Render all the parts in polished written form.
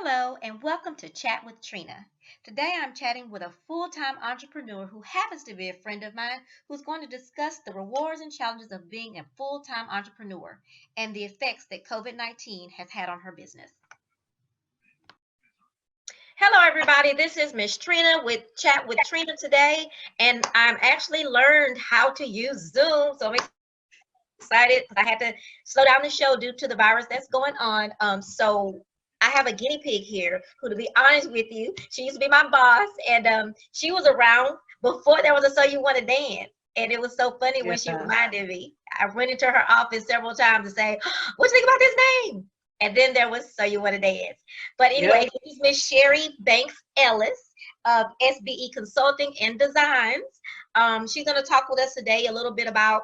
Hello, and welcome to Chat with Trina. Today I'm chatting with a full time entrepreneur who happens to be a friend of mine who's going to discuss the rewards and challenges of being a full time entrepreneur and the effects that COVID-19 has had on her business. Hello, everybody. This is Miss Trina with Chat with Trina today, and I'm actually learned how to use Zoom. So I'm excited because I had to slow down the show due to the virus that's going on. So I have a guinea pig here who, to be honest with you, she used to be my boss, and she was around before there was a So You Want to Dance. And it was so funny when she reminded me. I went into her office several times to say, "What you think about this name?" And then there was So You Want to Dance. But anyway, this is Miss Sherry Banks Ellis of SBE Consulting and Designs. She's going to talk with us today a little bit about,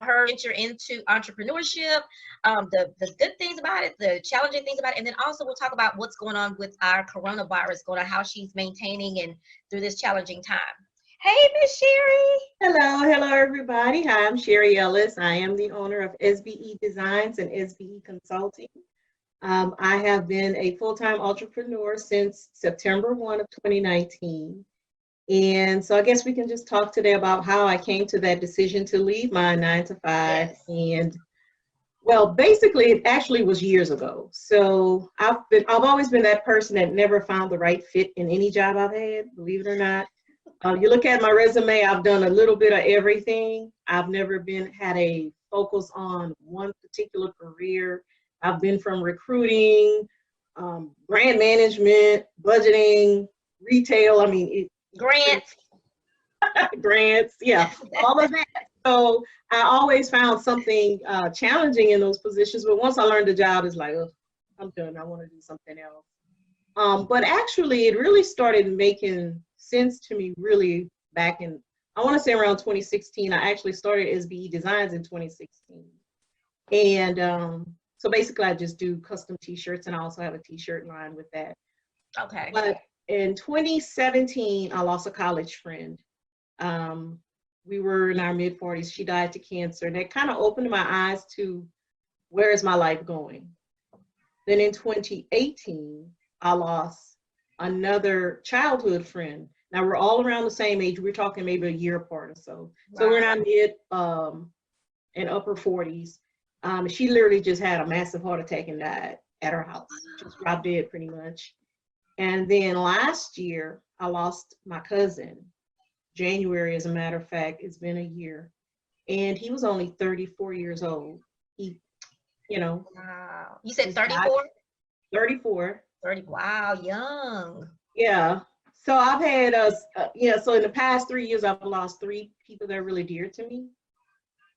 her venture into entrepreneurship, the good things about it, the challenging things about it, and then also we'll talk about what's going on with our coronavirus, going on how she's maintaining and through this challenging time. Hey, Miss Sherry. Hello, everybody. Hi, I'm Sherry Ellis. I am the owner of SBE Designs and SBE Consulting. I have been a full-time entrepreneur since September 1 of 2019. And so I guess we can just talk today about how I came to that decision to leave my 9-to-5. Yes. And well, basically, it actually was years ago. So I've always been that person that never found the right fit in any job I've had, believe it or not. You look at my resume, I've done a little bit of everything. I've never had a focus on one particular career. I've been from recruiting, brand management, budgeting, retail. Grants. Grants, yeah, all of that. So I always found something challenging in those positions. But once I learned the job, it's like, oh, I'm done. I want to do something else. But actually, it really started making sense to me really back in, I want to say around 2016. I actually started SBE Designs in 2016. And so basically, I just do custom t-shirts, and I also have a t-shirt line with that. Okay. But in 2017, I lost a college friend. We were in our mid-40s. She died to cancer, and that kind of opened my eyes to where is my life going. Then in 2018, I lost another childhood friend. Now we're all around the same age. We're talking maybe a year apart or so. Wow. So we're in our mid and upper 40s. She literally just had a massive heart attack and died at her house. Just dropped dead pretty much. And then last year, I lost my cousin. January, as a matter of fact, it's been a year. And he was only 34 years old. Wow. You said 34? 34. 30. Wow, young. Yeah. So I've had so in the past 3 years, I've lost 3 people that are really dear to me.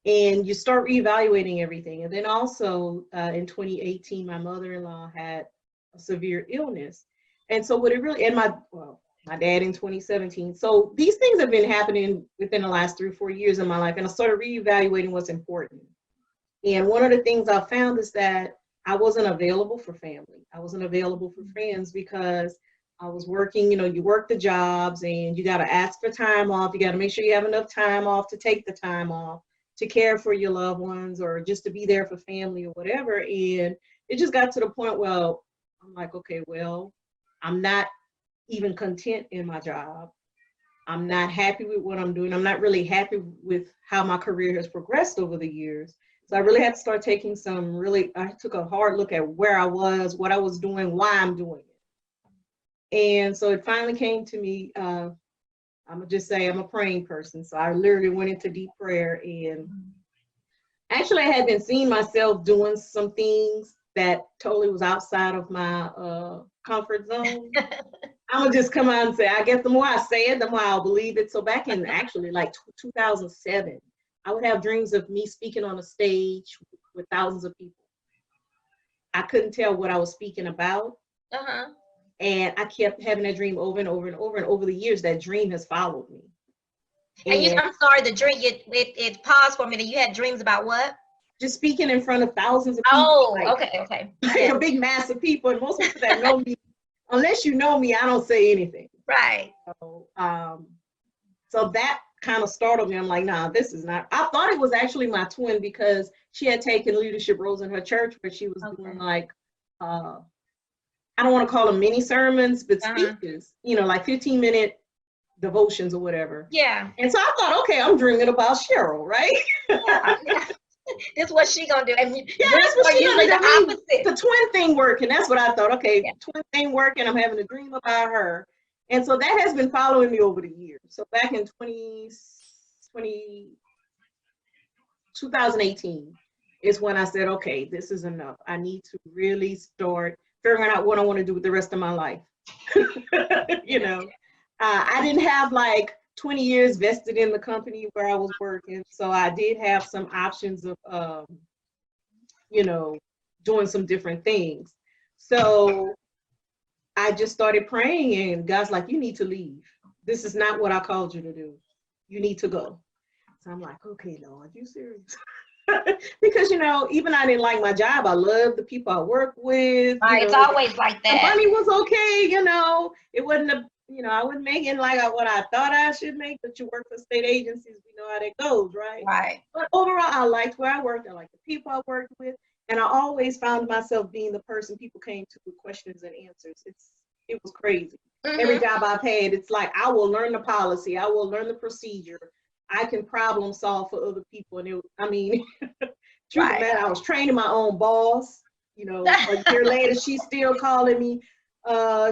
And you start reevaluating everything. And then also in 2018, my mother-in-law had a severe illness. And so what it really, and my dad in 2017. So these things have been happening within the last 3 or 4 years of my life. And I started reevaluating what's important. And one of the things I found is that I wasn't available for family. I wasn't available for friends because I was working, you work the jobs and you got to ask for time off. You got to make sure you have enough time off to take the time off, to care for your loved ones or just to be there for family or whatever. And it just got to the point where I'm like, okay, well, I'm not even content in my job. I'm not happy with what I'm doing. I'm not really happy with how my career has progressed over the years. So I really had to start taking I took a hard look at where I was, what I was doing, why I'm doing it. And so it finally came to me, I'm gonna just say I'm a praying person. So I literally went into deep prayer, and actually I had been seeing myself doing some things that totally was outside of my comfort zone. I'm gonna just come out and say, I guess the more I say it, the more I'll believe it. So back in actually like 2007, I would have dreams of me speaking on a stage with thousands of people. I couldn't tell what I was speaking about. And I kept having that dream over and over and over. And over the years, that dream has followed me. And I'm sorry, the dream, it paused for a minute. You had dreams about what? Just speaking in front of thousands of people. Oh, okay. Like a big mass of people. And most people that know me, unless you know me, I don't say anything. Right. So that kind of startled me. I'm like, nah, this is not. I thought it was actually my twin because she had taken leadership roles in her church where she was doing like I don't want to call them mini sermons, but speeches, you know, like 15-minute devotions or whatever. Yeah. And so I thought, okay, I'm dreaming about Cheryl, right? Yeah. This is what she gonna do. And yeah, that's what she usually gonna do. the opposite. The twin thing working. That's what I thought. Okay, twin thing working. I'm having a dream about her. And so that has been following me over the years. So back in 2018 is when I said, okay, this is enough. I need to really start figuring out what I want to do with the rest of my life. You know, I didn't have like 20 years vested in the company where I was working. So I did have some options of, you know, doing some different things. So I just started praying, and God's like, you need to leave. This is not what I called you to do. You need to go. So I'm like, okay, Lord, you serious? Because, you know, even I didn't like my job. I love the people I work with. Right, you know, it's always like that. The money was okay, you know. It wasn't a, you know, I wasn't making like what I thought I should make, but you work for state agencies, we know how that goes, right? Right. But overall, I liked where I worked. I liked the people I worked with. And I always found myself being the person people came to with questions and answers. It was crazy. Every job I've had, it's like, I will learn the policy. I will learn the procedure. I can problem solve for other people. And I mean, truth of the matter, I was training my own boss. You know, a year later, she's still calling me,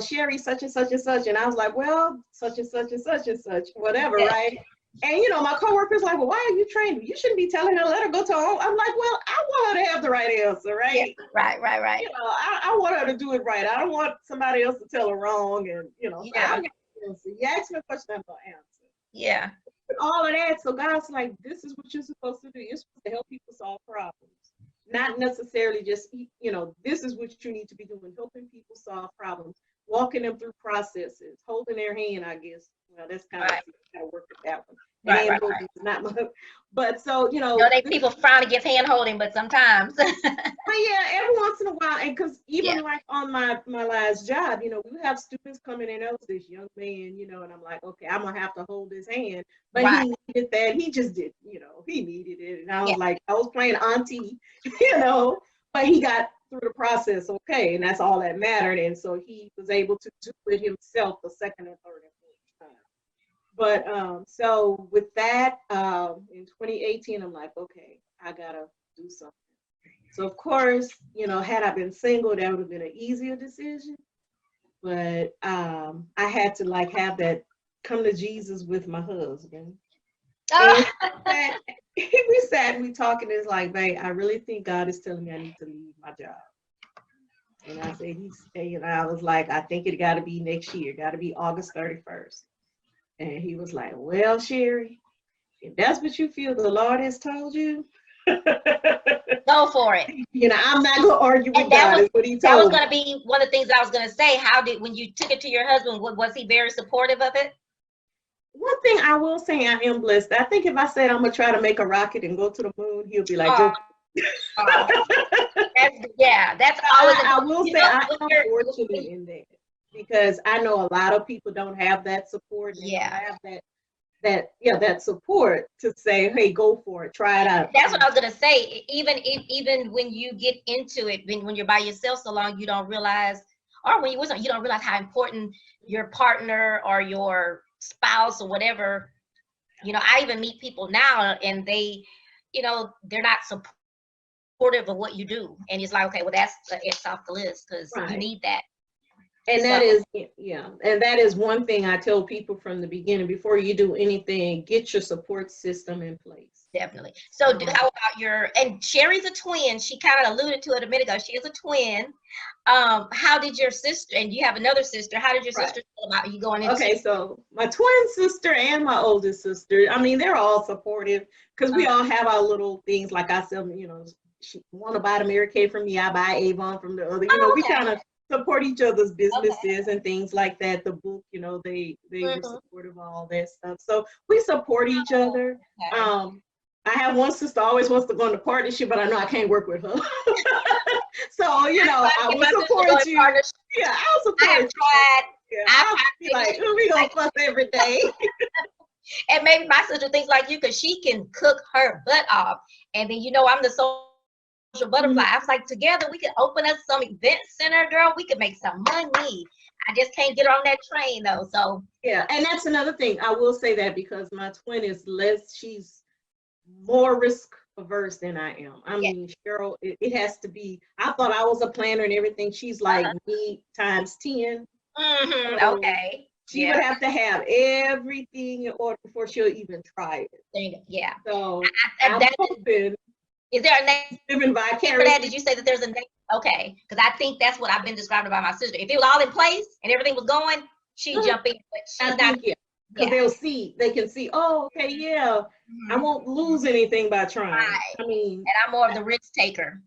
Sherry, such and such and such. And I was like, well, such and such and such and such, whatever, right? And, you know, my coworker's like, well, why are you training? You shouldn't be telling her, let her go to her own. I'm like, well, I want her to have the right answer, right? Yeah, right. You know, I want her to do it right. I don't want somebody else to tell her wrong. And, you know, you ask me a question, I'm going to answer. Yeah. All of that. So God's like, this is what you're supposed to do. You're supposed to help people solve problems. Not necessarily just, you know, this is what you need to be doing, helping people solve problems, walking them through processes, holding their hand, I guess. Well, that's kind of how to work with that one. Right. Not my, but so, you know. They people trying to give hand holding, but sometimes. But yeah, every once in a while, and because even like on my last job, you know, we have students coming in, oh, this young man, you know, and I'm like, okay, I'm gonna have to hold his hand. But he needed that. He just did, you know, he needed it. And I was like, I was playing auntie, you know, but he got through the process okay, and that's all that mattered. And so he was able to do it himself the second and third and fourth time. But so with that, in 2018, I'm like, okay, I gotta do something. So of course, you know, had I been single, that would have been an easier decision. But I had to like have that come to Jesus with my husband. And we sat and we talking. It's like, babe, I really think God is telling me I need to leave my job. And I said, and I was like, I think it got to be next year. Got to be August 31st. And he was like, well, Sherry, if that's what you feel the Lord has told you, go for it. You know, I'm not gonna argue with God. Is what he told me. That was gonna be one of the things I was gonna say. When you took it to your husband, was he very supportive of it? One thing I will say, I am blessed. I think if I said I'm gonna try to make a rocket and go to the moon, he'll be like, that's always. I will say I am fortunate in that, because I know a lot of people don't have that support. And have that support to say, hey, go for it, try it out. That's what I was gonna say. Even when you get into it, when you're by yourself so long, you don't realize, or when you don't realize how important your partner or your spouse or whatever. You know, I even meet people now, and they, you know, they're not supportive of what you do, and it's like, okay, well, it's off the list, because you need that. And that is, and that is one thing I tell people from the beginning: before you do anything, get your support system in place. Definitely. So how about and Sherry's a twin. She kind of alluded to it a minute ago. She is a twin. How did your sister, and you have another sister, how did your sister feel about you going into Okay, so my twin sister and my oldest sister, I mean, they're all supportive, because we all have our little things. Like I said, you know, she want to buy the Mary Kay from me, I buy Avon from the other. You know, we kind of support each other's businesses and things like that. The book, you know, they were supportive of all that stuff. So we support each other. I have one sister always wants to go into partnership, but I know I can't work with her. So, you know, I will support you. Yeah, I'll support you. I'll be like, we gonna fuss every day. And maybe my sister thinks like you, because she can cook her butt off. And then, you know, I'm the butterfly. I was like, together we could open up some event center, girl. We could make some money. I just can't get on that train though. So yeah, and that's another thing. I will say that because my twin is she's more risk averse than I am. I mean, Cheryl, it has to be. I thought I was a planner and everything. She's like me times 10. So okay. she would have to have everything in order before she'll even try it. Yeah. So I'm hoping. Is there a name living for vicariously? that? Did you say that there's a name? Okay, because I think that's what I've been described by my sister. If it was all in place and everything was going, she'd jump in. But she's not. Because they can see, oh, okay, yeah, I won't lose anything by trying. Right. I mean, and I'm more of the risk taker.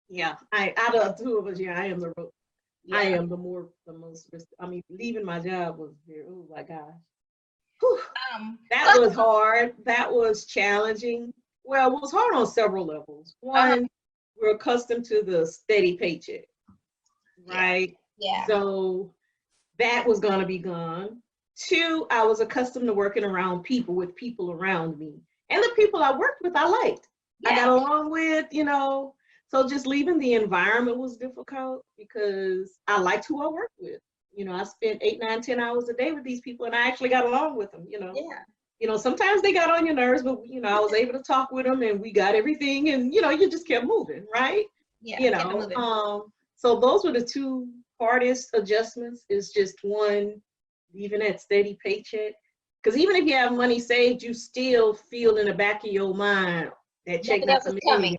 Yeah, out of the two of us, I am I am the most risk. I mean, leaving my job was very, oh my gosh. Whew. That was hard. That was challenging. Well, it was hard on several levels. One, we're accustomed to the steady paycheck, right? Yeah. So that was going to be gone. Two, I was accustomed to working around people with people around me. And the people I worked with, I liked. I got along with, so just leaving the environment was difficult because I liked who I worked with. I spent 8, 9, 10 hours a day with these people and I actually got along with them, sometimes they got on your nerves, but I was able to talk with them and we got everything and you just kept moving, right? So those were the two hardest adjustments. Is just one, leaving that steady paycheck. Because even if you have money saved, you still feel in the back of your mind that check not coming.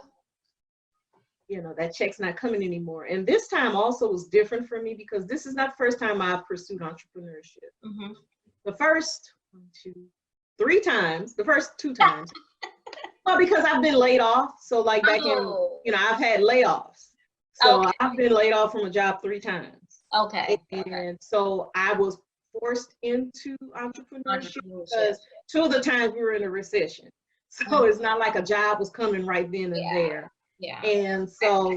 That check's not coming anymore. And this time also was different for me because this is not the first time I've pursued entrepreneurship. The first 3 times, the first 2 times, well, because I've been laid off. So like back in, I've had layoffs. So I've been laid off from a job 3 times. Okay. And so I was forced into entrepreneurship because 2 of the times we were in a recession. So it's not like a job was coming right then and there. Yeah. And so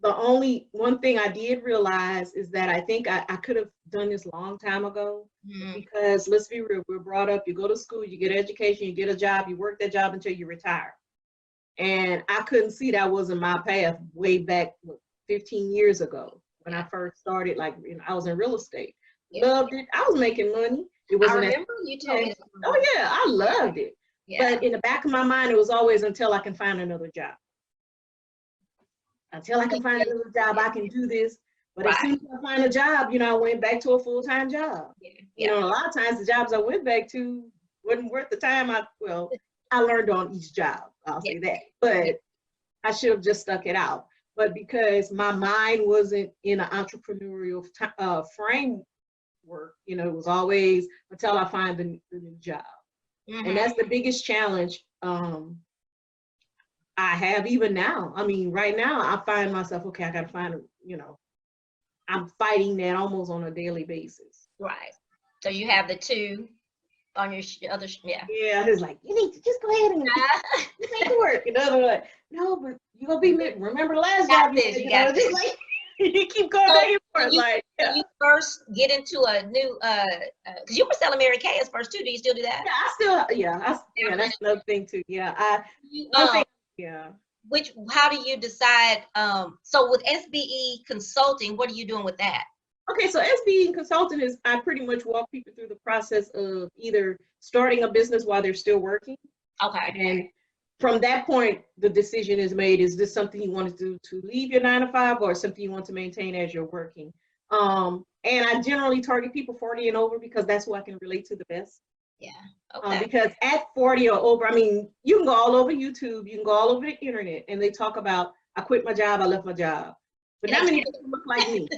the only one thing I did realize is that I think I could have done this a long time ago because let's be real, we're brought up, you go to school, you get education, you get a job, you work that job until you retire. And I couldn't see that wasn't my path way back 15 years ago when I first started, I was in real estate. Loved it. I was making money. It wasn't. I remember you told me. Oh yeah, I loved it. Yeah. But in the back of my mind, it was always until I can find another job. Until I can find another job, I can do this. But as soon as I find a job, I went back to a full-time job. A lot of times the jobs I went back to wasn't worth the time. I learned on each job. I'll say that. But I should have just stuck it out. But because my mind wasn't in an entrepreneurial framework, it was always until I find the new job. And that's the biggest challenge I have even now. I mean, right now I find myself, okay, I got to find I'm fighting that almost on a daily basis. Right. So you have the 2 on your other, Yeah, it's like, you need to just go ahead and make it work. Like, no, but you're going to be, remember the last job you got this. Like, you keep going back and forth. When you first get into a new, because you were selling Mary Kay at first too. Do you still do that? Yeah, I still, that's another thing too. Yeah, how do you decide? So with SBE Consulting, what are you doing with that? Okay, so SBE Consulting is, I pretty much walk people through the process of either starting a business while they're still working. Okay. And from that point, the decision is made, is this something you want to do to leave your 9 to 5 or something you want to maintain as you're working? And I generally target people 40 and over because that's who I can relate to the best. Yeah. Okay. Because at 40 or over, I mean, you can go all over YouTube, you can go all over the internet, and they talk about, I quit my job, I left my job. But not many people look like me.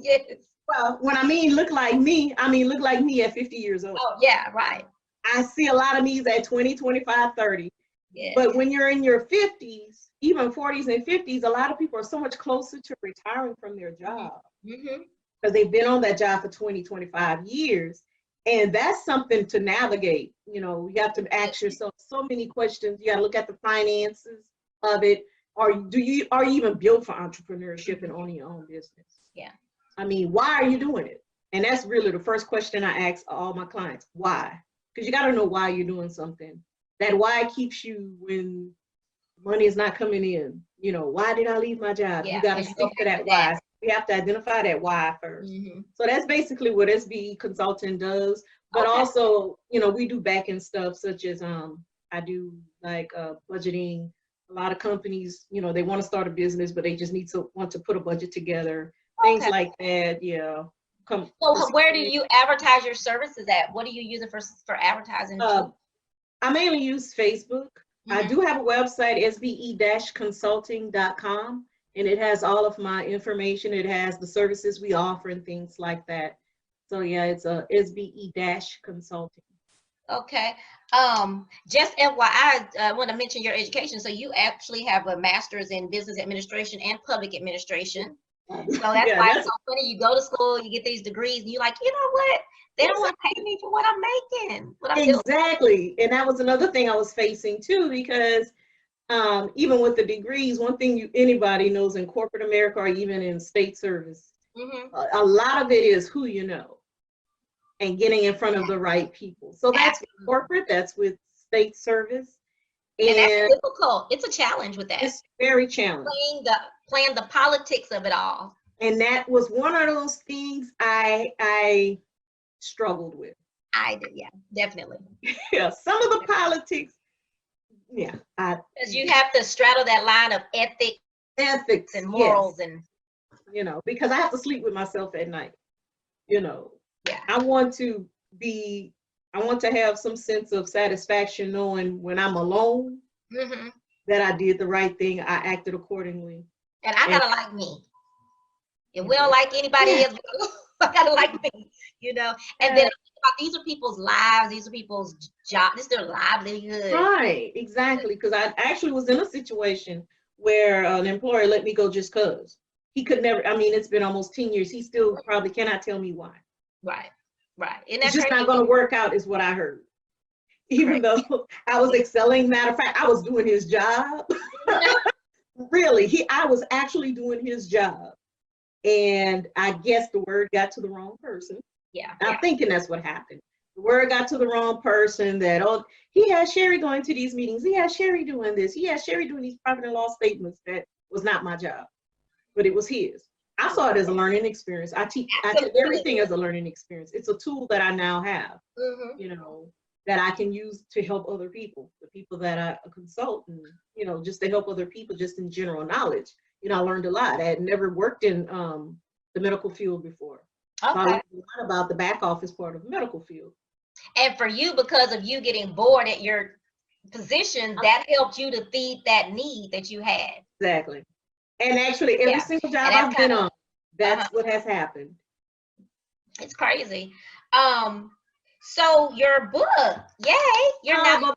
Yes. Well, when I mean look like me, I mean look like me at 50 years old. Oh, yeah, right. I see a lot of me's at 20, 25, 30. Yeah. But when you're in your 50s, even 40s and 50s, a lot of people are so much closer to retiring from their job because they've been on that job for 20, 25 years. And that's something to navigate. You have to ask yourself so many questions. You got to look at the finances of it. Are you even built for entrepreneurship and owning your own business? Yeah. I mean, why are you doing it? And that's really the first question I ask all my clients. Why? Because you got to know why you're doing something. That why keeps you when money is not coming in. You know, why did I leave my job? Yeah, You got to and you go stick to back that to that. why. We have to identify that why first. So that's basically what SBE Consulting does. But Okay. also, you know, we do back end stuff such as I do like budgeting. A lot of companies, you know, they want to start a business, but they just want to put a budget together. Things Okay. like that. Yeah. So where do you advertise your services at? What do you use it for advertising? I mainly use Facebook. I Mhm. do have a website, sbe-consulting.com, and it has all of my information. It has the services we offer and things like that. So yeah, it's a SBE-consulting. Okay. Just FYI, I want to mention your education. So you actually have a master's in business administration and public administration. So that's Yeah, why it's so funny. You go to school, you get these degrees, and you're like, you know what? They don't want to pay me for what I'm making, what I'm doing. exactly. And that was another thing I was facing too, because even with the degrees, one thing anybody knows in corporate America or even in state service, a lot of it is who you know and getting in front of the right people. So that's with corporate, that's with state service. And that's difficult. It's a challenge with that. It's very challenging. Playing the politics of it all. And that was one of those things I struggled with. I did, yeah, definitely. Yeah, some of the politics, yeah. Because you have to straddle that line of ethics and morals, yes. And you know, because I have to sleep with myself at night. You know, yeah. I want to have some sense of satisfaction knowing when I'm alone that I did the right thing, I acted accordingly. And I gotta like me. If we don't like anybody else, I gotta like me, you know. And then these are people's lives, these are people's jobs, this is their livelihood. Right, exactly. Because I actually was in a situation where an employer let me go just because. He could never, I mean, it's been almost 10 years. He still probably cannot tell me why. Right. It's just not going to work out is what I heard. Even though I was excelling, matter of fact, I was doing his job. Really, I was actually doing his job. And I guess the word got to the wrong person. Yeah. I'm thinking that's what happened. The word got to the wrong person that, oh, he has Sherry going to these meetings. He has Sherry doing this. He has Sherry doing these profit and loss statements. That was not my job, but it was his. I saw it as a learning experience. I take everything as a learning experience. It's a tool that I now have, you know, that I can use to help other people, the people that I consult, and, you know, just to help other people just in general knowledge. You know, I learned a lot. I had never worked in the medical field before. So I learned a lot about the back office part of the medical field. And for you, because of you getting bored at your position, that helped you to feed that need that you had. Exactly. And actually, every single job I've been on, that's what has happened. It's crazy. So your book, yay! You're now an author.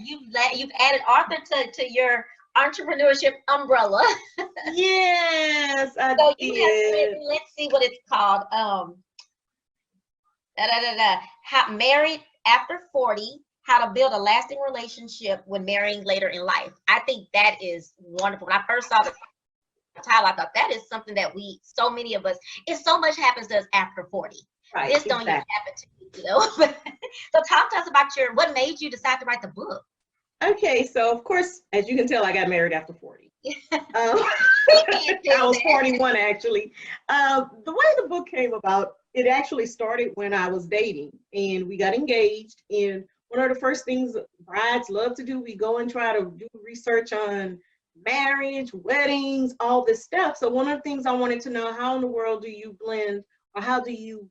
You've added author to your entrepreneurship umbrella. Yes, I so did. You have written, let's see what it's called. How Married After 40. How to build a lasting relationship when marrying later in life. I think that is wonderful. When I first saw the title, I thought that is something that so many of us, so much happens to us after 40. Right, this don't even happen to you, you know. So talk to us about what made you decide to write the book. Okay, so of course, as you can tell, I got married after 40. I was 41 actually. The way the book came about, it actually started when I was dating and we got engaged. And one of the first things brides love to do, we go and try to do research on marriage, weddings, all this stuff. So one of the things I wanted to know, how in the world do you blend, or how do you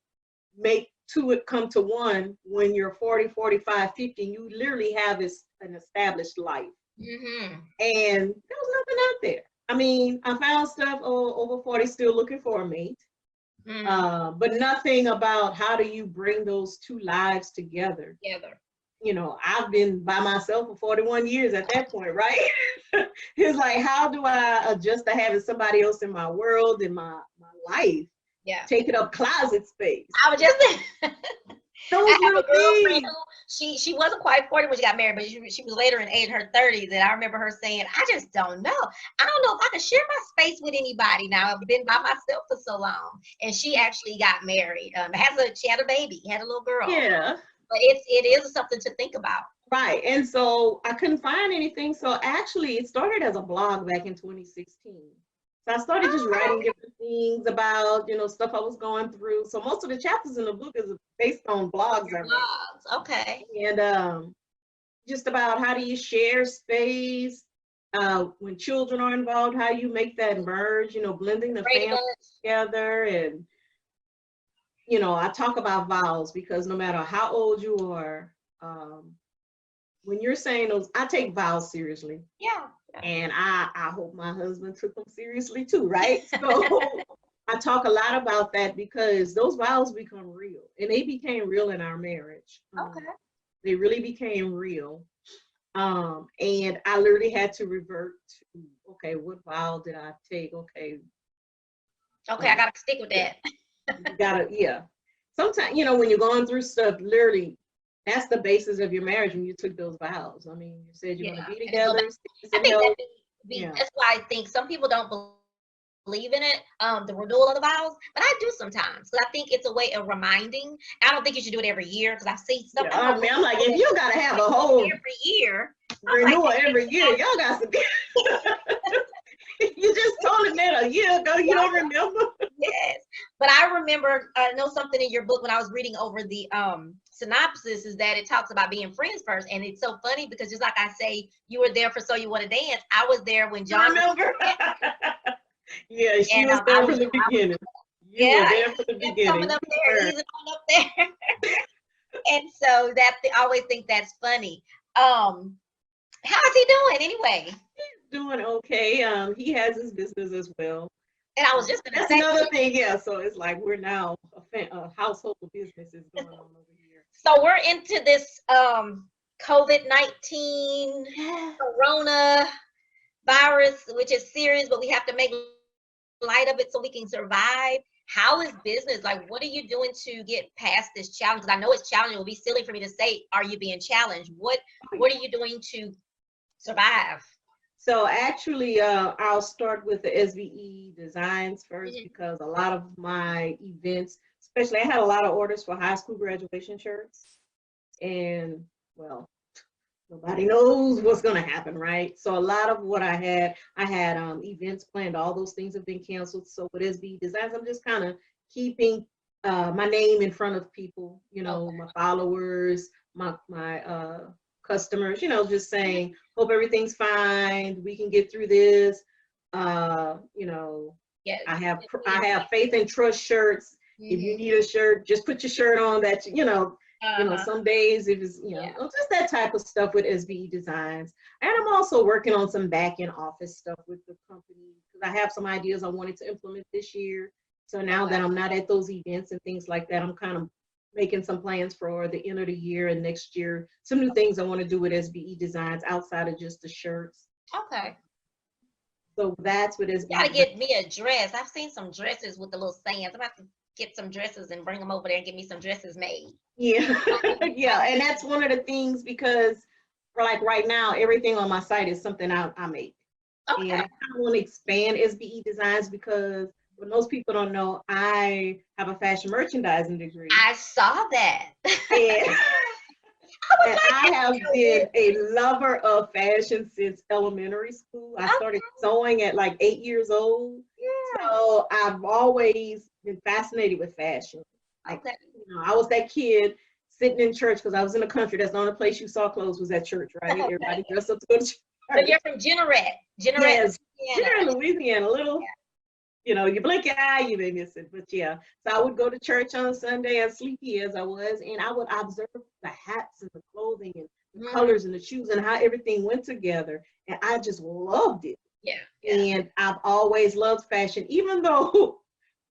make two come to one when you're 40, 45, 50, and you literally have an established life. And there was nothing out there. I mean, I found stuff over 40 still looking for a mate. But nothing about how do you bring those two lives together. You know, I've been by myself for 41 years at that point, right? It's like, how do I adjust to having somebody else in my world, in my life, taking up closet space? I was just those little things. She wasn't quite 40 when she got married, but she was later in age, in her 30s, and I remember her saying, I just don't know. I don't know if I can share my space with anybody now. I've been by myself for so long. And she actually got married. She had a baby, had a little girl. Yeah. But it is something to think about. Right. And so I couldn't find anything. So actually, it started as a blog back in 2016. So I started just writing Oh, different things about, stuff I was going through. So most of the chapters in the book is based on blogs your I wrote. blogs. Okay. And just about how do you share space when children are involved, how you make that merge, blending the Brady family Bunch. together. And, I talk about vows because no matter how old you are, when you're saying those, I take vows seriously. Yeah. And I hope my husband took them seriously too, right? So I talk a lot about that because those vows become real. And they became real in our marriage. Okay. They really became real. And I literally had to revert to, okay, what vow did I take? Okay. Okay, I gotta stick with Yeah, that. you gotta, yeah. Sometimes, when you're going through stuff, literally, that's the basis of your marriage when you took those vows. I mean, you said you're Yeah. going to be And to go back, together, stay I in think that health. be Yeah. that's why I think some people don't believe in it, the renewal of the vows, but I do sometimes because I think it's a way of reminding. I don't think you should do it every year because I see some. Yeah, I I know mean, I'm like, if you got to have a whole every year. I'm like, renewal every year, y'all got to be. You just told him that a year ago. You don't remember? yes, but I remember, I know something in your book when I was reading over the synopsis is that it talks about being friends first, and it's so funny because just like I say, you were there for So You Want to Dance. I was there when John. Remember? Yeah, she and was there from the beginning. You were yeah, there from the and beginning. coming up there, easing on up there, and so that I always think that's funny. How's he doing anyway? Doing okay. He has his business as well. And I was just gonna That's say, another thing, yeah. So it's like we're now a household business is going on over here. so we're into this COVID-19 corona virus, which is serious, but we have to make light of it so we can survive. How is business? Like, what are you doing to get past this challenge? Because I know it's challenging. It would be silly for me to say, are you being challenged? What are you doing to survive? So actually, I'll start with the SVE designs first because a lot of my events, especially I had a lot of orders for high school graduation shirts, and well, nobody knows what's going to happen, right? So a lot of what I had events planned. All those things have been canceled. So with SVE designs, I'm just kind of keeping my name in front of people, my followers, my customers, just saying, hope everything's fine. We can get through this. Yes. I have faith and trust shirts. If you need a shirt, just put your shirt on that, some days if it's, just that type of stuff with SVE designs. And I'm also working on some back end office stuff with the company because I have some ideas I wanted to implement this year. So now that I'm not at those events and things like that, I'm kind of making some plans for the end of the year and next year. Some new things I want to do with SVE designs outside of just the shirts. Okay. So that's what SVE. You gotta get me a dress. I've seen some dresses with the little sands. I'm about to get some dresses and bring them over there and get me some dresses made. Yeah, yeah, and that's one of the things because for like right now, everything on my site is something I make. Okay. And I kind of want to expand SVE designs because what most people don't know, I have a fashion merchandising degree. I saw that. And, and I have been a lover of fashion since elementary school. I started sewing at like 8 years old. Yeah. So I've always been fascinated with fashion. Like, I was that kid sitting in church because I was in the country. That's the only place you saw clothes was at church, right? Everybody dressed up to go to church. So you're from Jeanerette. Yes, Jeanerette, Louisiana. A little, you blink your eye, you may miss it. But yeah, so I would go to church on Sunday, as sleepy as I was, and I would observe the hats and the clothing and the colors and the shoes and how everything went together. And I just loved it. Yeah. And I've always loved fashion, even though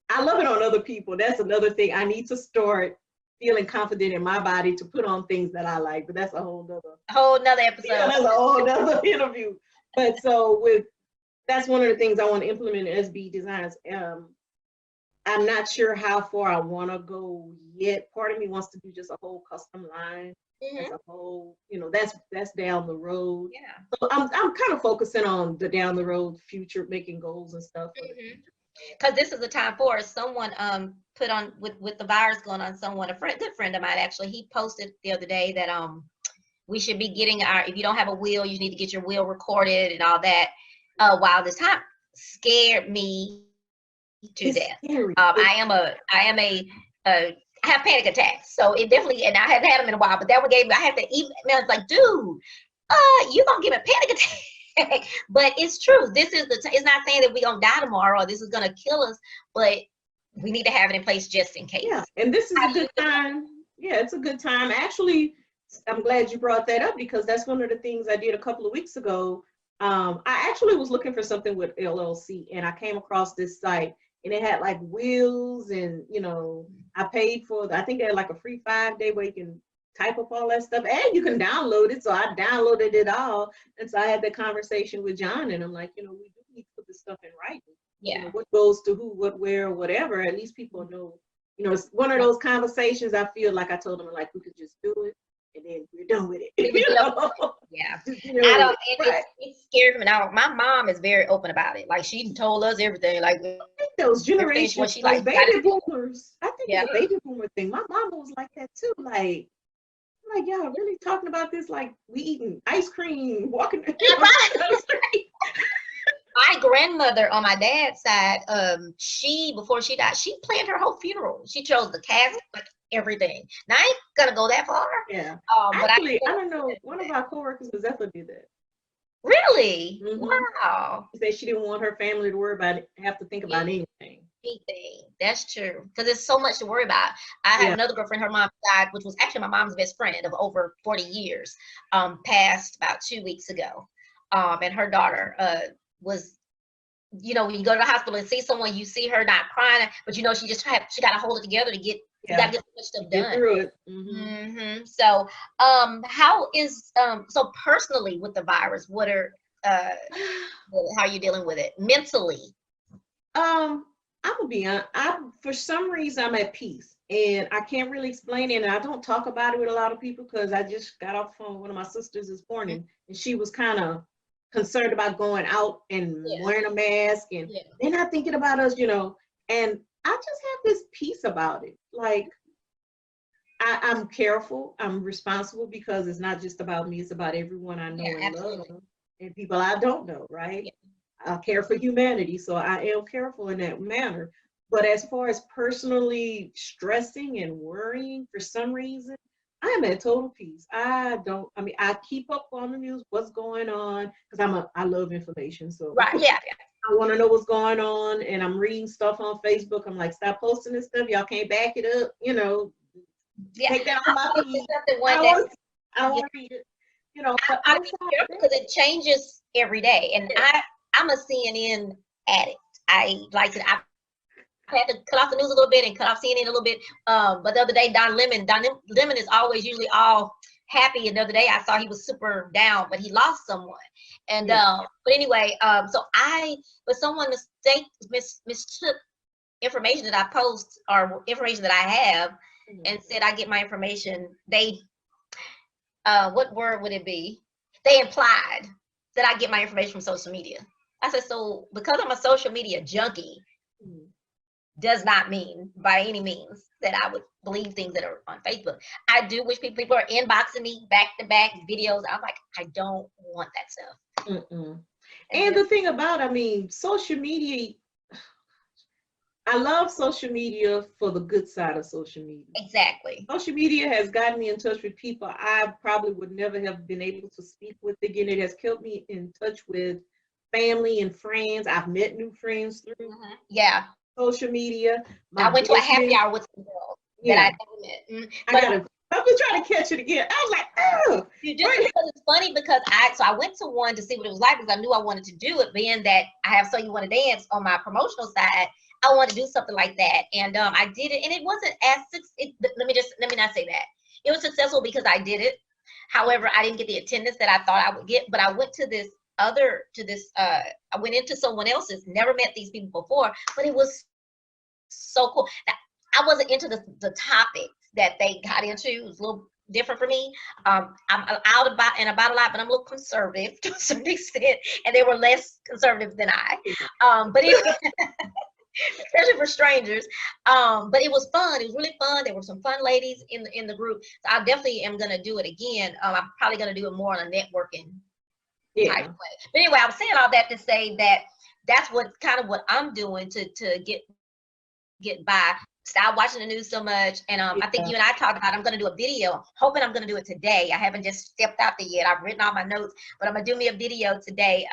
I love it on other people. That's another thing. I need to start feeling confident in my body to put on things that I like, but that's a whole nother episode. Yeah, that's a whole nother interview. But so that's one of the things I want to implement in SVE designs. I'm not sure how far I want to go yet. Part of me wants to do just a whole custom line. As a whole, that's down the road. Yeah. So I'm kind of focusing on the down the road future, making goals and stuff. Because this is the time for it. Someone put on with the virus going on. Someone, good friend of mine actually, he posted the other day that we should be getting our, if you don't have a will, you need to get your will recorded and all that. While this time scared me to It's death. scary. I have panic attacks. So it definitely, and I haven't had them in a while, but that one gave me, I had to email, it's like, dude, you gonna give me a panic attack. But it's true. This is it's not saying that we're gonna die tomorrow or this is gonna kill us, but we need to have it in place just in case. Yeah, and this is a good time. Yeah, it's a good time. Actually, I'm glad you brought that up because that's one of the things I did a couple of weeks ago. I actually was looking for something with LLC, and I came across this site, and it had like wills, and I paid for. I think they had like a free 5-day where you can type up all that stuff, and you can download it. So I downloaded it all, and so I had that conversation with John, and I'm like, we do need to put this stuff in writing. Yeah. What goes to who, what, where, whatever. At least people know. It's one of those conversations. I feel like I told them like we could just do it, and then we're done with it. Yeah. Right. It's scary for me now. My mom is very open about it. Like she told us everything. Like those generations, she like like baby boomers. I think Yeah. it's a baby boomer thing. My mama was like that too. Like y'all really talking about this? Like we eating ice cream, walking down the street. My grandmother on my dad's side, before she died, she planned her whole funeral. She chose the casket, like everything. Now I ain't gonna go that far. Yeah. But Actually, I don't know. One of our coworkers was Zephyr did that. Really? Mhm. Wow. She said she didn't want her family to worry about it, have to think about anything. That's true. Because there's so much to worry about. I had another girlfriend, her mom died, which was actually my mom's best friend of over 40 years, passed about 2 weeks ago. And her daughter was, when you go to the hospital and see someone, you see her not crying, but she got to hold it together to get, you got to get so much stuff done. Get through it. So, how is, so personally with the virus, what are, how are you dealing with it mentally? I'm gonna be honest. For some reason, I'm at peace, and I can't really explain it. And I don't talk about it with a lot of people because I just got off the phone with one of my sisters this morning, and she was kind of concerned about going out and wearing a mask, and they're not thinking about us, And I just have this peace about it. Like I'm careful, I'm responsible because it's not just about me; it's about everyone I know and love, and people I don't know, right? I care for humanity, so I am careful in that manner. But as far as personally stressing and worrying for some reason, I am at total peace. I keep up on the news, what's going on, because I love information. So I want to know what's going on, and I'm reading stuff on Facebook. I'm like, stop posting this stuff. Y'all can't back it up, Take that off my feed. I don't want to read it. I be careful because it changes every day, and I'm a CNN addict. I had to cut off the news a little bit and cut off CNN a little bit. But the other day, Don Lemon is always usually all happy, and the other day I saw he was super down, but he lost someone. And but anyway, but someone mistook information that I post or information that I have, and said I get my information. What word would it be? They implied that I get my information from social media. I said, so because I'm a social media junkie, does not mean by any means that I would believe things that are on Facebook. I do wish people are inboxing me back-to-back videos. I'm like, I don't want that stuff. And the thing about, social media, I love social media for the good side of social media. Exactly. Social media has gotten me in touch with people I probably would never have been able to speak with again. It has kept me in touch with family and friends. I've met new friends through social media. I went to a happy hour with some girls that I never met. I've been trying to catch it again. I was like, oh. Because it's funny because I went to one to see what it was like because I knew I wanted to do it. Being that I have So You Want to Dance on my promotional side, I wanted to do something like that, and I did it, and it wasn't let me not say that. It was successful because I did it. However, I didn't get the attendance that I thought I would get, but I went to I went into someone else's, never met these people before, but it was so cool. Now, I wasn't into the topics that they got into. It was a little different for me. I'm out about a lot, but I'm a little conservative to a certain extent, and they were less conservative than I. But anyway, especially for strangers. But it was fun. It was really fun. There were some fun ladies in the group. So I definitely am gonna do it again. I'm probably gonna do it more on a networking type way. But anyway, I was saying all that to say that that's what kind of what I'm doing to get by. Stop watching the news so much. And I think you and I talked about I'm going to do a video. Hoping I'm going to do it today. I haven't just stepped out there yet. I've written all my notes, but I'm going to do me a video today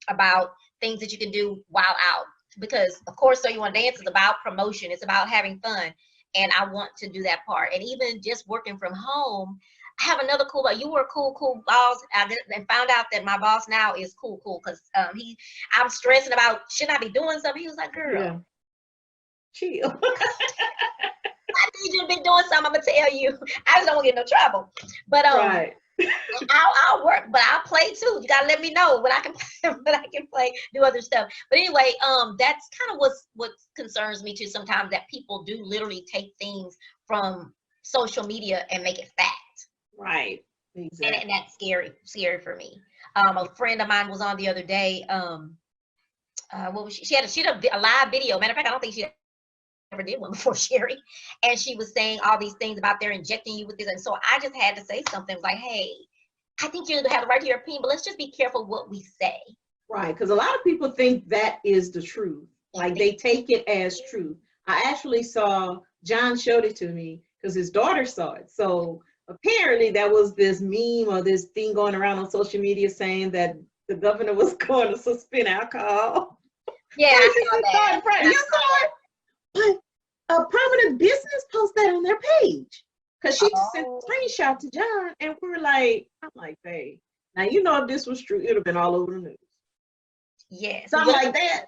about things that you can do while out. Because, of course, So You Want to Dance is about promotion. It's about having fun. And I want to do that part. And even just working from home, I have another cool boss. You were a cool boss. And found out that my boss now is cool. Because I'm stressing about, shouldn't I be doing something? He was like, girl. Chill. I need you to be doing something. I'm gonna tell you. I just don't want to get in no trouble. But right. I'll work, but I'll play too. You gotta let me know when I can play, do other stuff. But anyway, that's kind of what concerns me too. Sometimes that people do literally take things from social media and make it fact. Right. Exactly. And that's scary for me. A friend of mine was on the other day. What was she? She had a live video. Matter of fact, I don't think she ever did one before, Sherry. And she was saying all these things about they're injecting you with this. And so I just had to say something like, hey, I think you have the right to your opinion, but let's just be careful what we say. Right, because a lot of people think that is the truth. Like they take it as truth. I actually saw, John showed it to me because his daughter saw it. So apparently that was this meme or this thing going around on social media saying that the governor was going to suspend alcohol. Yeah, I saw that. You saw it? But a prominent business posted that on their page because she sent a screenshot to John, and we were like, I'm like, hey, now you know if this was true, it would have been all over the news. Yes. Something like that.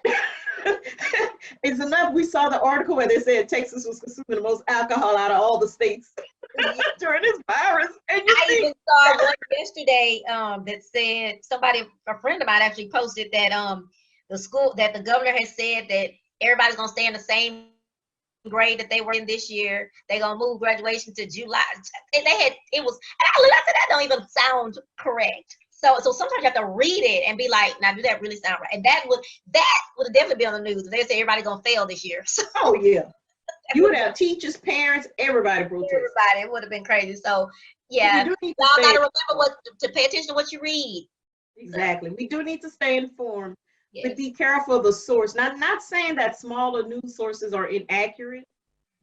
It's enough. We saw the article where they said Texas was consuming the most alcohol out of all the states during this virus. And I even saw one yesterday that said a friend of mine actually posted that the governor has said that everybody's gonna stay in the same grade that they were in this year. They're gonna move graduation to July. And I said that don't even sound correct. So sometimes you have to read it and be like, now do that really sound right? And that would definitely be on the news. They say everybody's gonna fail this year. So, oh yeah. You would have teachers, parents, everybody protest. Everybody, it would have been crazy. So yeah, y'all gotta remember to pay attention to what you read. Exactly. We do need to stay informed. Yes. But be careful of the source. Not saying that smaller news sources are inaccurate,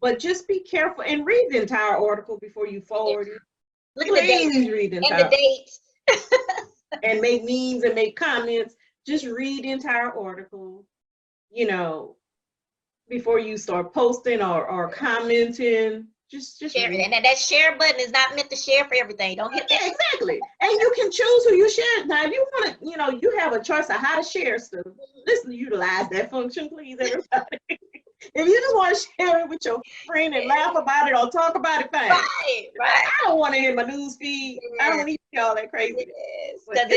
but just be careful and read the entire article before you forward it. Look at the dates. Read the entire and the dates. And make memes and make comments. Just read the entire article, before you start posting or commenting. Just share it. And that share button is not meant to share for everything. Don't hit that. Exactly. And you can choose who you share. Now, if you want to, you have a choice of how to share stuff. Listen, utilize that function, please, everybody. If you just want to share it with your friend and laugh about it or talk about it, fine. Right. I don't want to hear my news feed. I don't need to see all that crazy. And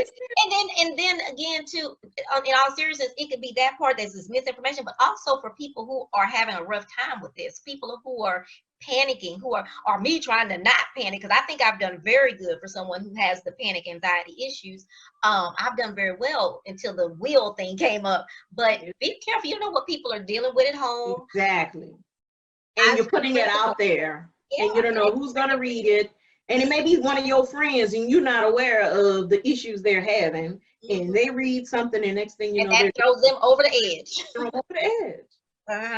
then again, too, in all seriousness, it could be that part that's misinformation, but also for people who are having a rough time with this, people who are panicking, or me trying to not panic, because I think I've done very good for someone who has the panic anxiety issues. I've done very well until the will thing came up. But be careful, you know what people are dealing with at home. Exactly. And you're putting it out there, and you don't know who's going to read it. And it may be one of your friends, and you're not aware of the issues they're having, and they read something, and next thing you know, that throws them over the edge.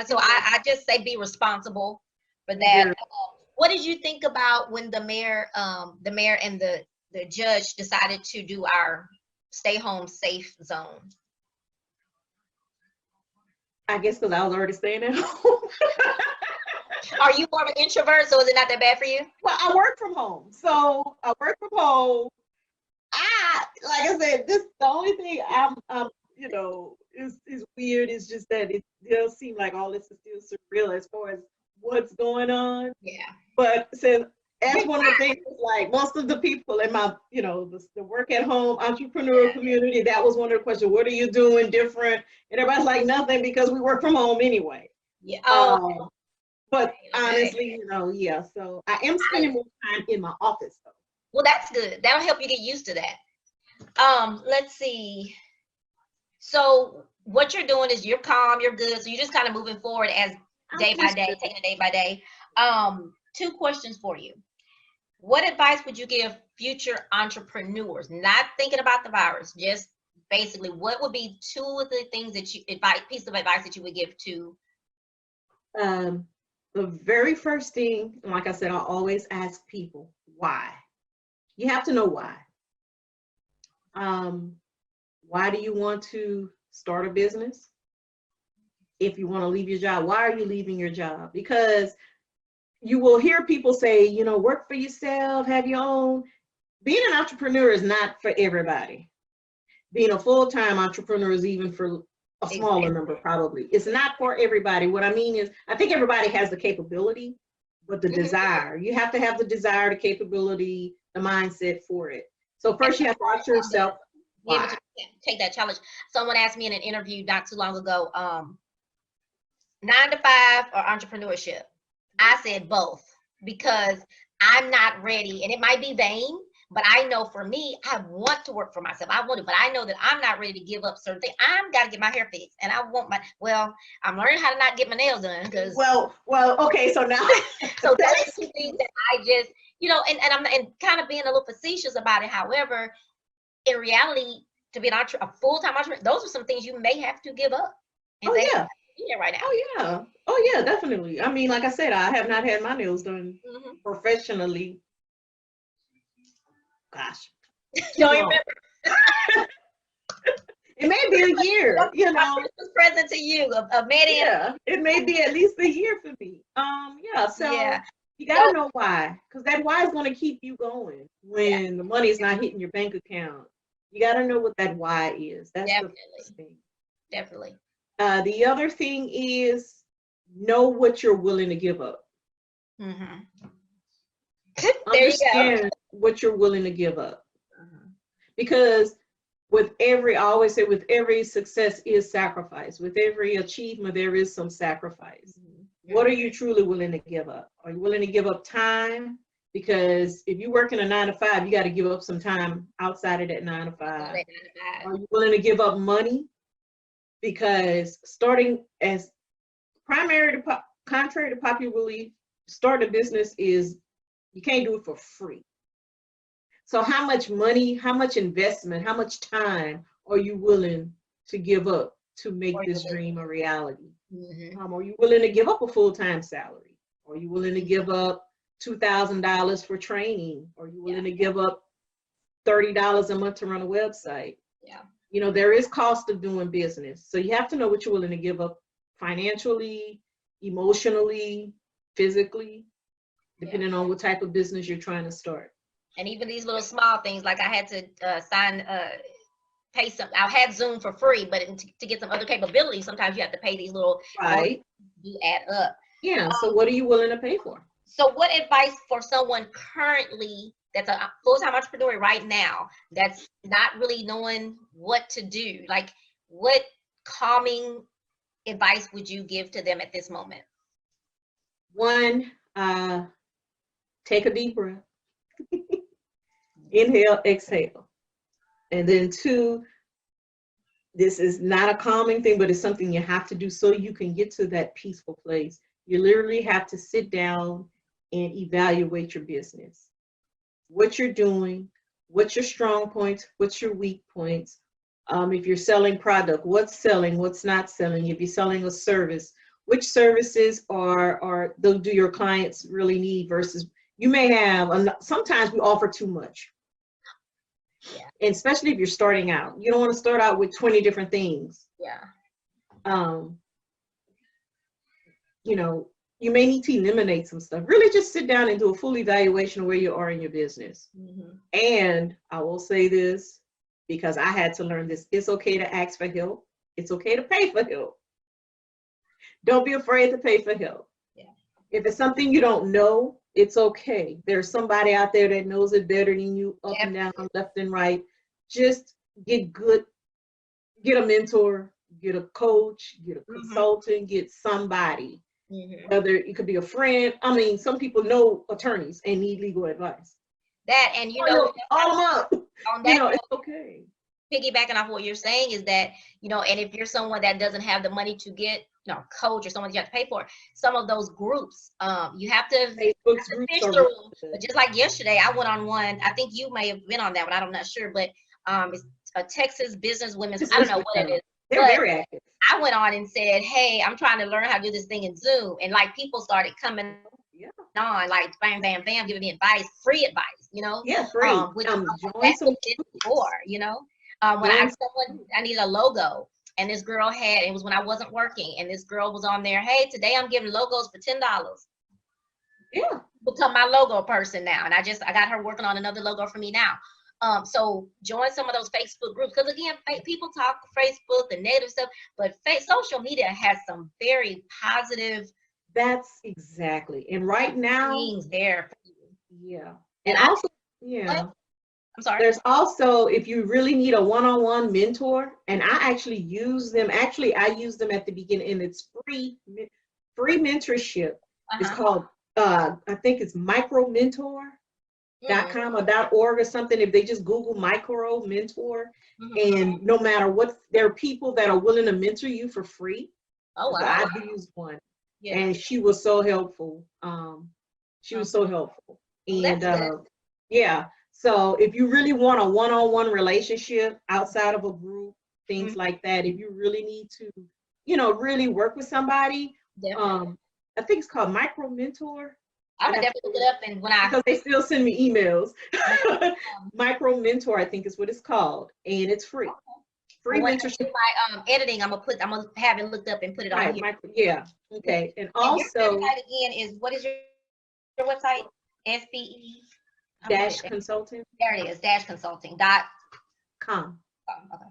So I just say be responsible for that. Yeah. What did you think about when the mayor and the judge decided to do our stay home safe zone? I guess because I was already staying at home. Are you more of an introvert, so is it not that bad for you? Well, I work from home. Like I said, the only thing I'm is weird is just that it does seem like all this is still surreal as far as what's going on. Yeah. But since that's one of the things, like most of the people in my, the work at home entrepreneurial community, that was one of the questions. What are you doing different? And everybody's like, nothing, because we work from home anyway. Yeah. But honestly, so I am spending more time in my office though. Well, that's good. That'll help you get used to that. Let's see. So what you're doing is you're calm, you're good. So you're just kind of moving forward as day by day, taking it day by day. Two questions for you. What advice would you give future entrepreneurs? Not thinking about the virus, just basically, what would be two of the things that piece of advice that you would give to? The very first thing, like I said, I always ask people why. You have to know why. Why do you want to start a business? If you want to leave your job, why are you leaving your job? Because you will hear people say, you know, work for yourself, have your own. Being an entrepreneur is not for everybody. Being a full-time entrepreneur is even for a smaller number, probably. It's not for everybody. What I mean is, I think everybody has the capability, but the desire. You have to have the desire, the capability, the mindset for it. So first you have to ask yourself, be able to take that challenge. Someone asked me in an interview not too long ago, 9 to 5 or entrepreneurship? I said both, because I'm not ready, and it might be vain, but I know for me, I want to work for myself. I want to, but I know that I'm not ready to give up certain things. I'm got to get my hair fixed, and I want I'm learning how to not get my nails done, because okay, so now so that's the things that I just, you know, and I'm and kind of being a little facetious about it. However, in reality, to be a full-time entrepreneur, those are some things you may have to give up. Right now. Oh yeah, definitely. I mean, like I said, I have not had my nails done professionally. Gosh, don't remember. It may be a year, you know. Christmas present to you, a man. Yeah, it may be at least a year for me. You gotta know why, because that why is going to keep you going when the money's not hitting your bank account. You got to know what that why is. That's the first thing. Definitely. The other thing is know what you're willing to give up. Understand what you're willing to give up. Because I always say, with every success is sacrifice. With every achievement, there is some sacrifice. What are you truly willing to give up? Are you willing to give up time? Because if you work in a 9 to 5, you got to give up some time outside of that 9 to 5. Are you willing to give up money? Because starting as contrary to popular belief, starting a business is, you can't do it for free. So how much money, how much investment, how much time are you willing to give up to make this dream a reality? Are you willing to give up a full-time salary? Are you willing to give up $2,000 for training? Are you willing to give up $30 a month to run a website? You know, there is cost of doing business. So you have to know what you're willing to give up financially, emotionally, physically, depending on what type of business you're trying to start. And even these little small things, like I had to pay some, I had Zoom for free, but to get some other capabilities, sometimes you have to pay these little, you add up. Yeah, so what are you willing to pay for? So what advice for someone currently that's a full-time entrepreneur right now, that's not really knowing what to do? Like, what calming advice would you give to them at this moment? One, take a deep breath. Inhale, exhale. And then 2, this is not a calming thing, but it's something you have to do so you can get to that peaceful place. You literally have to sit down and evaluate your business. What you're doing, what's your strong points, what's your weak points. If you're selling product, what's selling, what's not selling. If you're selling a service, which services do your clients really need versus you may have, sometimes we offer too much. And especially if you're starting out, you don't want to start out with 20 different things. You know, you may need to eliminate some stuff. Really just sit down and do a full evaluation of where you are in your business. And I will say this, because I had to learn this, it's okay to ask for help. It's okay to pay for help. Don't be afraid to pay for help. If it's something you don't know, it's okay. There's somebody out there that knows it better than you, up and down, left and right. Just get a mentor, get a coach, get a consultant, get somebody. Whether it could be a friend. I mean, some people know attorneys and need legal advice. And you know, all them up. You know, it's okay. piggybacking off what you're saying is that, you know, and if you're someone that doesn't have the money to get, you know, coach or someone you have to pay for, some of those groups, you have to fish through. But just like yesterday, I went on one. I think you may have been on that one. I'm not sure, but it's a Texas Business Women's. I don't know what it is. They're very active. I went on and said, hey, I'm trying to learn how to do this thing in Zoom, and like people started coming on, like bam, bam, bam, giving me advice, free advice, you know. Yeah, free. Which that's what it did before, you know. When I needed a logo, and this girl had, it was when I wasn't working, and this girl was on there, hey, today I'm giving logos for $10. Yeah. Become my logo person now. And I got her working on another logo for me now. So join some of those Facebook groups, because again, people talk Facebook, the negative stuff, but social media has some very positive. That's exactly. And right now, things there. Yeah. And also, yeah. I'm sorry. There's also, if you really need a one-on-one mentor, and I actually use them. Actually, I use them at the beginning, and it's free mentorship. It's called, I think it's micromentor.com or .org or something. If they just Google micro mentor, and no matter what, there are people that are willing to mentor you for free. Oh, wow. So I used one, and she was so helpful. She was so helpful, and yeah. So if you really want a one-on-one relationship outside of a group, things like that, if you really need to, you know, really work with somebody, I think it's called Micro Mentor. I'm gonna definitely look it up, and because they still send me emails. Micro Mentor, I think is what it's called, and it's free. Free mentorship. My editing, I'm gonna have it looked up and put it on here. Okay, and also your website again is, what is your website? SPE consulting. There it is, consulting.com. Okay.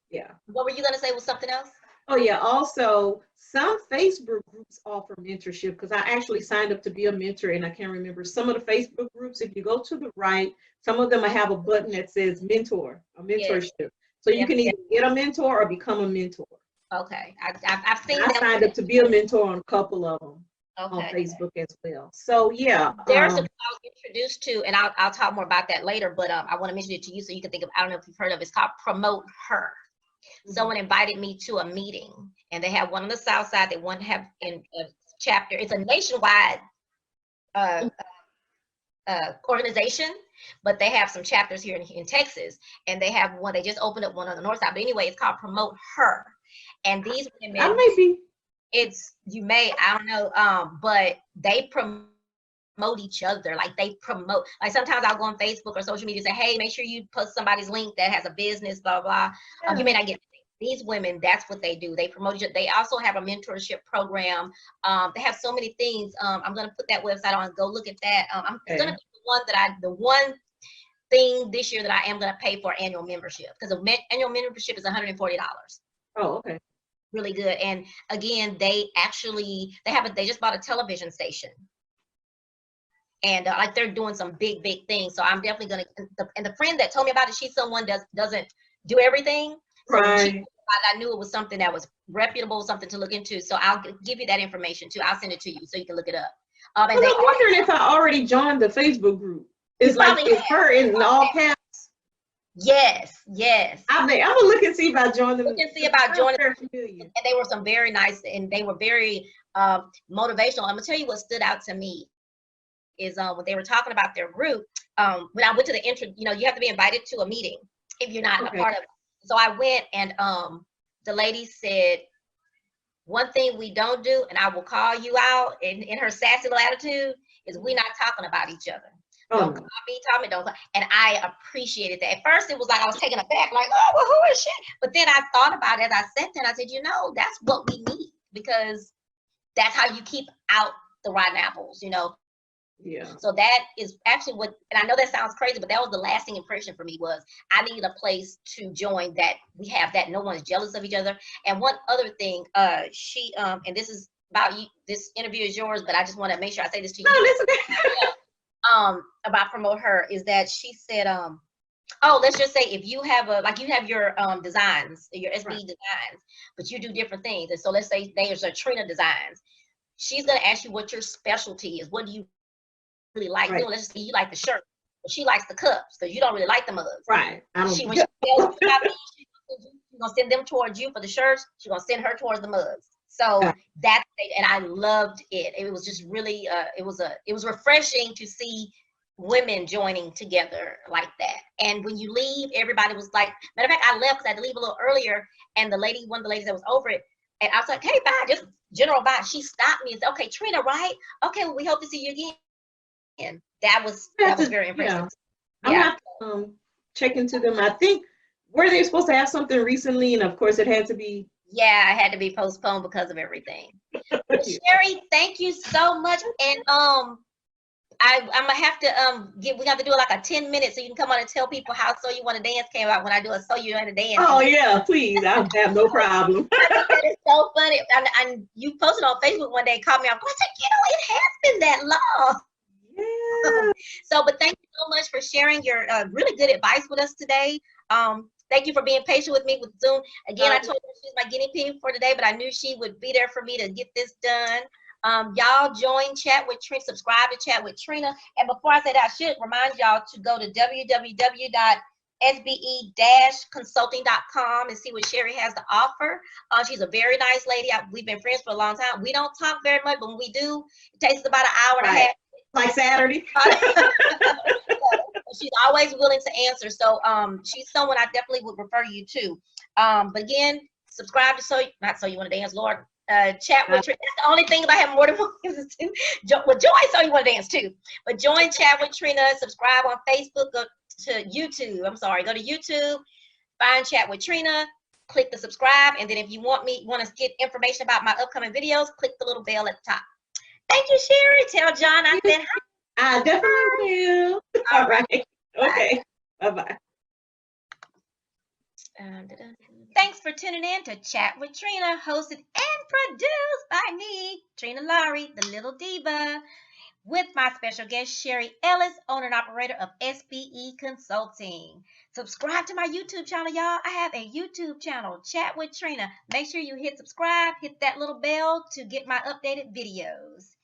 Yeah. What were you gonna say? Was something else? Oh yeah. Also, some Facebook groups offer mentorship, because I actually signed up to be a mentor, and I can't remember some of the Facebook groups. If you go to the right, some of them have a button that says mentor, a mentorship. So you can either get a mentor or become a mentor. Okay, I've seen. I signed up to be a mentor on a couple of them. On Facebook as well. So yeah, there's a I was introduced to, and I'll talk more about that later, but I want to mention it to you so you can think of, I don't know if you've heard of it. It's called Promote Her. Someone invited me to a meeting, and they have one on the South Side. They want to have in a chapter. It's a nationwide organization, but they have some chapters here in Texas, and they have one. They just opened up one on the North Side. But anyway, it's called Promote Her, and these women. I may be. I don't know, but they promote each other. Like they promote, like sometimes I'll go on Facebook or social media and say, hey, make sure you post somebody's link that has a business, blah, blah. You may not get these women, that's what they do. They promote each other. They also have a mentorship program. They have so many things. I'm going to put that website on, go look at that. I'm going to be the one thing this year that I am going to pay for annual membership, because the annual membership is $140. Oh, okay. Really good. And again, they just bought a television station, and like they're doing some big things. So I'm definitely gonna, and the friend that told me about it, she's someone doesn't do everything. So I knew it was something that was reputable, something to look into. So I'll give you that information too. I'll send it to you so you can look it up. And I'm wondering if I already joined the Facebook group. It's like it's her in all caps. Yes. I'm gonna look and see if I joined them. Look and see about joining them. And they were some very nice, and they were very motivational. I'm gonna tell you what stood out to me is when they were talking about their group. When I went to the intro, you have to be invited to a meeting if you're not a part of it. So I went, and the lady said, one thing we don't do, and I will call you out in her sassy little attitude, is we're not talking about each other. Don't call me, don't call. And I appreciated that. At first, it was like I was taken aback, like, oh, well, who is she? But then I thought about it as I sat there, and I said, that's what we need, because that's how you keep out the rotten apples, Yeah. So that is actually what, and I know that sounds crazy, but that was the lasting impression for me, was I needed a place to join that we have, that no one's jealous of each other. And one other thing, she, and this is about you, this interview is yours, but I just want to make sure I say this to you. No, listen. About Promote Her, is that she said, let's just say if you have you have your designs, your SBE designs, but you do different things. And so let's say there's a Trina designs. She's going to ask you what your specialty is. What do you really like doing? Let's just say you like the shirt, but she likes the cups, because you don't really like the mugs. Right. When she Sales copy, she's gonna send them towards you for the shirts. She's gonna send her towards the mugs. So that's it, and I loved it. It was just really, it was refreshing to see women joining together like that. And when you leave, everybody was like, matter of fact, I left because I had to leave a little earlier, and one of the ladies that was over it, and I was like, hey, bye, just general bye. She stopped me and said, okay, Trina, right? Okay, well, we hope to see you again. That was very impressive. I'm gonna have to check into them. I think were they supposed to have something recently, and of course it had to be. Yeah, it had to be postponed because of everything. Sherry, thank you so much. And I'm gonna have to we have to do like a 10 minutes so you can come on and tell people how So You Want to Dance came out when I do a So You Want to Dance. Oh yeah, please, I have no problem. That is so funny. And you posted on Facebook one day, called me off. I said, it has been that long. Yeah. So, but thank you so much for sharing your really good advice with us today. Thank you for being patient with me with Zoom. Again, I told her she was my guinea pig for today, but I knew she would be there for me to get this done. Y'all join Chat with Trina, subscribe to Chat with Trina. And before I say that, I should remind y'all to go to www.sbe-consulting.com and see what Sherry has to offer. She's a very nice lady. We've been friends for a long time. We don't talk very much, but when we do, it takes about an hour and a half. Like Saturday. She's always willing to answer. So she's someone I definitely would refer you to. But again, subscribe to not So You Want to Dance, Lord. Chat with Trina. That's the only thing about having more than one. Well, join So You Want to Dance too. But join Chat with Trina. Subscribe on Facebook. Go to YouTube. Go to YouTube. Find Chat with Trina. Click the subscribe. And then if you want to get information about my upcoming videos, click the little bell at the top. Thank you, Sherry. Tell John I said hi. I definitely will. All right. Okay. Bye-bye. Thanks for tuning in to Chat with Trina, hosted and produced by me, Trina Lowry, the Little Diva, with my special guest, Sherry Ellis, owner and operator of SBE Consulting. Subscribe to my YouTube channel, y'all. I have a YouTube channel, Chat with Trina. Make sure you hit subscribe, hit that little bell to get my updated videos.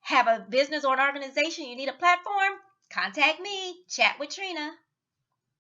Have a business or an organization you need a platform? Contact me, Chat with Trina.